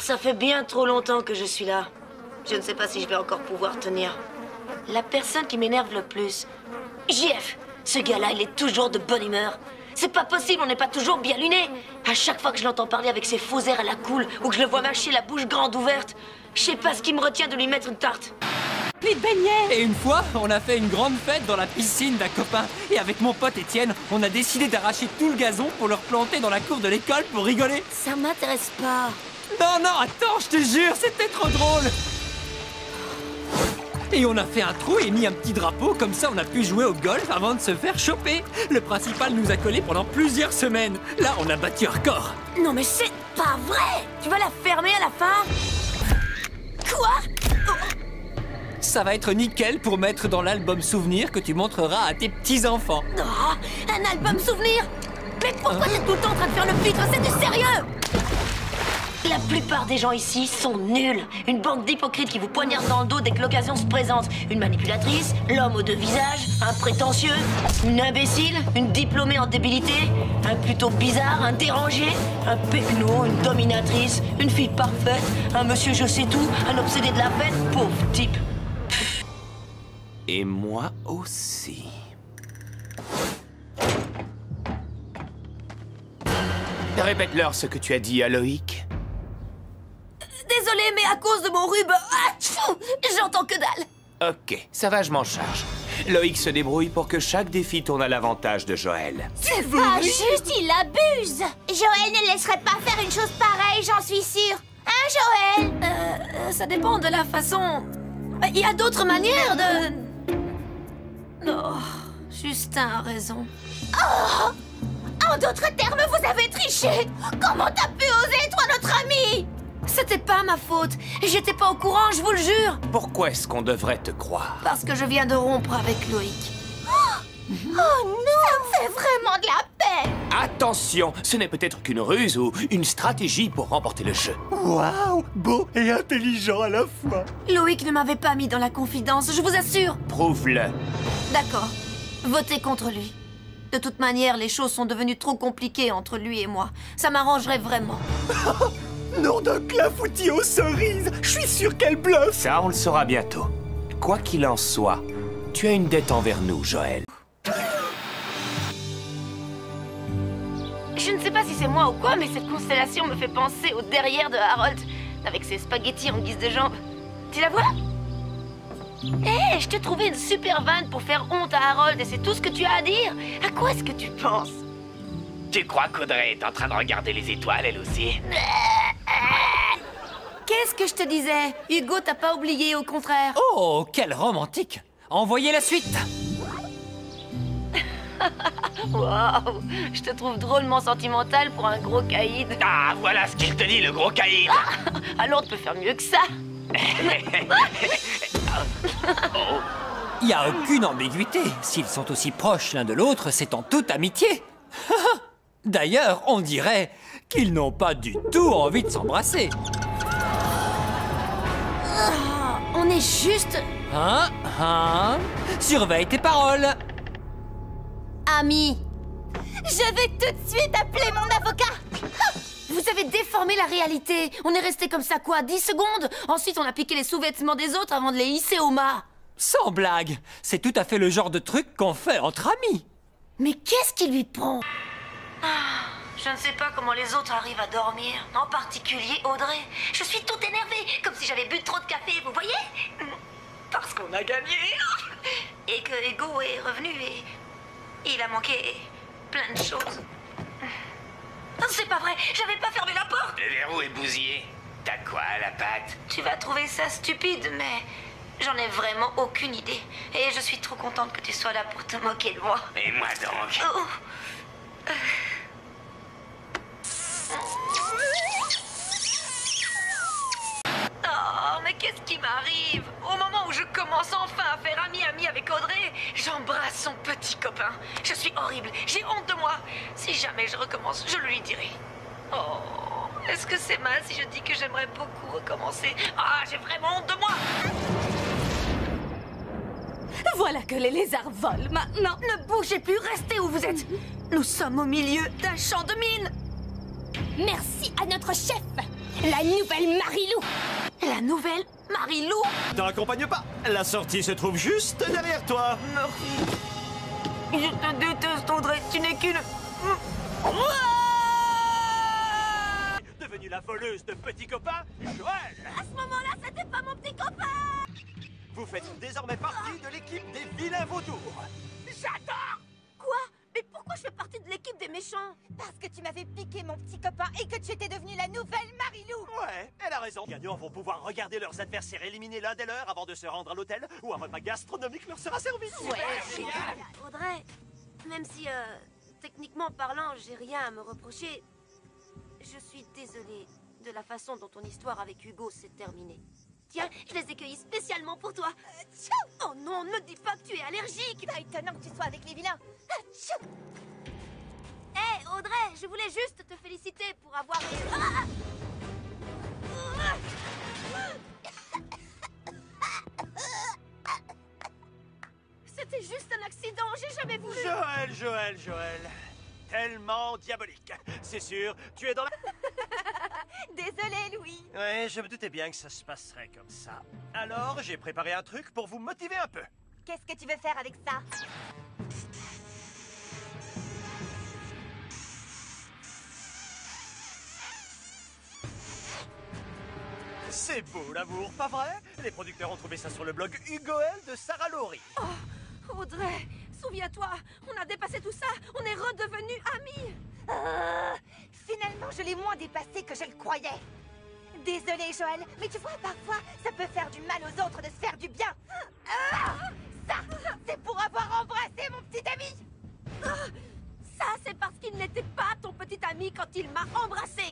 Ça fait bien trop longtemps que je suis là. Je ne sais pas si je vais encore pouvoir tenir. La personne qui m'énerve le plus... JF, ce gars-là, il est toujours de bonne humeur. C'est pas possible, on n'est pas toujours bien luné. À chaque fois que je l'entends parler avec ses faux airs à la cool, ou que je le vois mâcher la bouche grande ouverte, je sais pas ce qui me retient de lui mettre une tarte. Plis de beignets. Et une fois, on a fait une grande fête dans la piscine d'un copain. Et avec mon pote Étienne, on a décidé d'arracher tout le gazon pour le replanter dans la cour de l'école pour rigoler. Ça m'intéresse pas. Non, non, attends, je te jure, c'était trop drôle. Et on a fait un trou et mis un petit drapeau, comme ça on a pu jouer au golf avant de se faire choper. Le principal nous a collés pendant plusieurs semaines. Là, on a battu un record. Non mais c'est pas vrai. Tu vas la fermer à la fin? Quoi? Ça va être nickel pour mettre dans l'album souvenir que tu montreras à tes petits-enfants. Oh, un album souvenir? Mais pourquoi t'es tout le temps en train de faire le pitre? C'est du sérieux! La plupart des gens ici sont nuls. Une bande d'hypocrites qui vous poignardent dans le dos dès que l'occasion se présente. Une manipulatrice, l'homme aux deux visages, un prétentieux, une imbécile, une diplômée en débilité, un plutôt bizarre, un dérangé, un pecno, une dominatrice, une fille parfaite, un monsieur je sais tout, un obsédé de la fête, pauvre type. Et moi aussi. Répète-leur ce que tu as dit à Loïc. Désolée, mais à cause de mon rhume, j'entends que dalle. Ok, ça va, je m'en charge. Loïc se débrouille pour que chaque défi tourne à l'avantage de Joël. C'est pas juste, il abuse. Joël ne laisserait pas faire une chose pareille, j'en suis sûre. Hein, Joël? Ça dépend de la façon... Il y a d'autres manières de... Oh, Justin a raison. Oh! En d'autres termes, vous avez triché. Comment t'as pu oser, toi, notre ami? C'était pas ma faute. J'étais pas au courant, je vous le jure. Pourquoi est-ce qu'on devrait te croire? Parce que je viens de rompre avec Loïc. Oh non! Ça me fait vraiment de la peine. Attention, ce n'est peut-être qu'une ruse ou une stratégie pour remporter le jeu. Waouh, beau et intelligent à la fois. Loïc ne m'avait pas mis dans la confidence, je vous assure. Prouve-le. D'accord. Votez contre lui. De toute manière, les choses sont devenues trop compliquées entre lui et moi. Ça m'arrangerait vraiment. Nom d'un clafoutis aux cerises. Je suis sûr qu'elle bluffe. Ça, on le saura bientôt. Quoi qu'il en soit, tu as une dette envers nous, Joël. Je ne sais pas si c'est moi ou quoi, mais cette constellation me fait penser au derrière de Harold, avec ses spaghettis en guise de jambes. Tu la vois? Hé, je t'ai trouvé une super vanne pour faire honte à Harold et c'est tout ce que tu as à dire. À quoi est-ce que tu penses? Tu crois qu'Audrey est en train de regarder les étoiles, elle aussi? Qu'est-ce que je te disais? Hugo t'a pas oublié, au contraire. Oh, quel romantique! Envoyez la suite! Waouh, je te trouve drôlement sentimental pour un gros caïd. Ah, voilà ce qu'il te dit, le gros caïd. Alors, on peut faire mieux que ça. Il n'y a aucune ambiguïté. S'ils sont aussi proches l'un de l'autre, c'est en toute amitié. D'ailleurs, on dirait qu'ils n'ont pas du tout envie de s'embrasser. On est juste... Surveille tes paroles. amis. Je vais tout de suite appeler mon avocat. Vous avez déformé la réalité. On est resté comme ça quoi, 10 secondes? Ensuite, on a piqué les sous-vêtements des autres avant de les hisser au mât. Sans blague, c'est tout à fait le genre de truc qu'on fait entre amis. Mais qu'est-ce qui lui prend? Je ne sais pas comment les autres arrivent à dormir. En particulier Audrey. Je suis toute énervée, comme si j'avais bu trop de café, vous voyez? Parce qu'on a gagné. Et que Ego est revenu et... il a manqué plein de choses. C'est pas vrai, j'avais pas fermé la porte. Le verrou est bousillé. T'as quoi à la patte? Tu vas trouver ça stupide, mais j'en ai vraiment aucune idée. Et je suis trop contente que tu sois là pour te moquer de moi. Et moi donc? Oh. Oh, mais qu'est-ce qui m'arrive? Au moment où je commence enfin à faire ami-ami avec Audrey, j'embrasse son petit copain. Je suis horrible, j'ai honte de moi. Si jamais je recommence, je lui dirai. Oh, est-ce que c'est mal si je dis que j'aimerais beaucoup recommencer? Ah, j'ai vraiment honte de moi. Voilà que les lézards volent maintenant. Ne bougez plus, restez où vous êtes. Nous sommes au milieu d'un champ de mine. Merci à notre chef. La nouvelle Marilou. La nouvelle Marilou. T'accompagne pas. La sortie se trouve juste derrière toi. Je te déteste, Audrey. Tu n'es qu'une... Devenue la voleuse de petits copains, Joël. À ce moment-là, c'était pas mon petit copain. Vous faites désormais partie de l'équipe des vilains vautours. J'adore. Quoi? Mais pourquoi je fais partie de l'équipe des méchants? Parce que tu m'avais piqué mon petit copain et que tu étais devenue la nouvelle Marilou. Ouais, elle a raison. Les gagnants vont pouvoir regarder leurs adversaires éliminés l'un des leurs avant de se rendre à l'hôtel où un repas gastronomique leur sera servi. Audrey, même si, techniquement parlant, j'ai rien à me reprocher, je suis désolée de la façon dont ton histoire avec Hugo s'est terminée. Tiens, je les ai cueillis spécialement pour toi. Oh non, ne me dis pas que tu es allergique. Pas étonnant que tu sois avec les vilains. Hé, Audrey, je voulais juste te féliciter pour avoir... C'était juste un accident, j'ai jamais voulu... Joël. Tellement diabolique. C'est sûr, tu es dans la... Désolée, Louis. Ouais, je me doutais bien que ça se passerait comme ça. Alors, j'ai préparé un truc pour vous motiver un peu. Qu'est-ce que tu veux faire avec ça? C'est beau l'amour, pas vrai? Les producteurs ont trouvé ça sur le blog Hugoel de Sarah Laurie. Oh, Audrey, souviens-toi, on a dépassé tout ça, on est redevenus amis. Finalement, je l'ai moins dépassé que je le croyais. Désolée, Joël, mais tu vois, parfois, ça peut faire du mal aux autres de se faire du bien. Ça, c'est pour avoir embrassé mon petit ami. Ça, c'est parce qu'il n'était pas ton petit ami quand il m'a embrassé.